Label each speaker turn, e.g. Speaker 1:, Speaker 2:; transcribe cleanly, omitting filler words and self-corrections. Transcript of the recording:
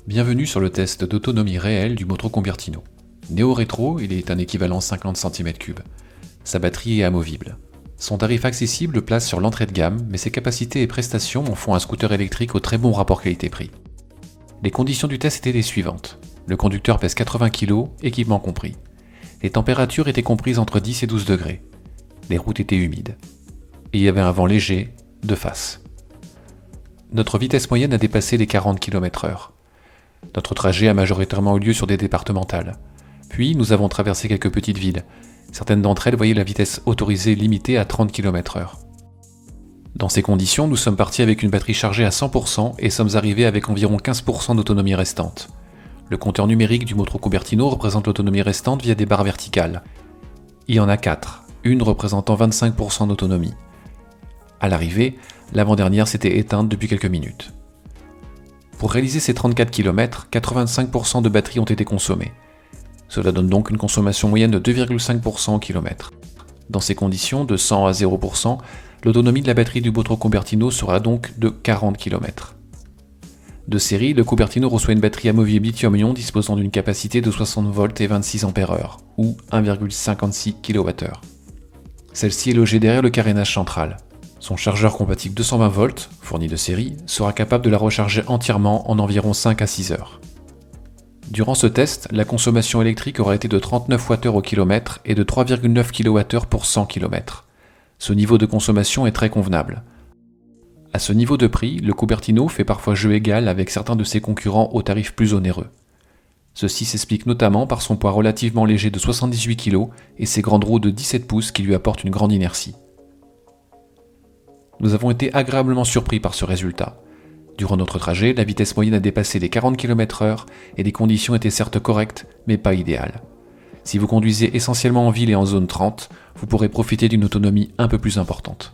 Speaker 1: Bienvenue sur le test d'autonomie réelle du Moto Convertino. Néo-rétro, il est un équivalent 50 cm3. Sa batterie est amovible. Son tarif accessible le place sur l'entrée de gamme, mais ses capacités et prestations en font un scooter électrique au très bon rapport qualité-prix. Les conditions du test étaient les suivantes. Le conducteur pèse 80 kg, équipement compris. Les températures étaient comprises entre 10 et 12 degrés. Les routes étaient humides. Et il y avait un vent léger, de face. Notre vitesse moyenne a dépassé les 40 km/h. Notre trajet a majoritairement eu lieu sur des départementales. Puis nous avons traversé quelques petites villes. Certaines d'entre elles voyaient la vitesse autorisée limitée à 30 km/h. Dans ces conditions, nous sommes partis avec une batterie chargée à 100% et sommes arrivés avec environ 15% d'autonomie restante. Le compteur numérique du Moto Convertino représente l'autonomie restante via des barres verticales. Il y en a 4, une représentant 25% d'autonomie. À l'arrivée, l'avant-dernière s'était éteinte depuis quelques minutes. Pour réaliser ces 34 km, 85% de batterie ont été consommées. Cela donne donc une consommation moyenne de 2,5% au kilomètre. Dans ces conditions, de 100 à 0%, l'autonomie de la batterie du Moto Convertino sera donc de 40 km. De série, le Convertino reçoit une batterie amovible lithium-ion disposant d'une capacité de 60 volts et 26 ampères-heure, ou 1,56 kWh. Celle-ci est logée derrière le carénage central. Son chargeur compatible 220 volts, fourni de série, sera capable de la recharger entièrement en environ 5 à 6 heures. Durant ce test, la consommation électrique aura été de 39 Wh au kilomètre et de 3,9 kWh pour 100 km. Ce niveau de consommation est très convenable. À ce niveau de prix, le Convertino fait parfois jeu égal avec certains de ses concurrents aux tarifs plus onéreux. Ceci s'explique notamment par son poids relativement léger de 78 kg et ses grandes roues de 17 pouces qui lui apportent une grande inertie. Nous avons été agréablement surpris par ce résultat. Durant notre trajet, la vitesse moyenne a dépassé les 40 km/h et les conditions étaient certes correctes, mais pas idéales. Si vous conduisez essentiellement en ville et en zone 30, vous pourrez profiter d'une autonomie un peu plus importante.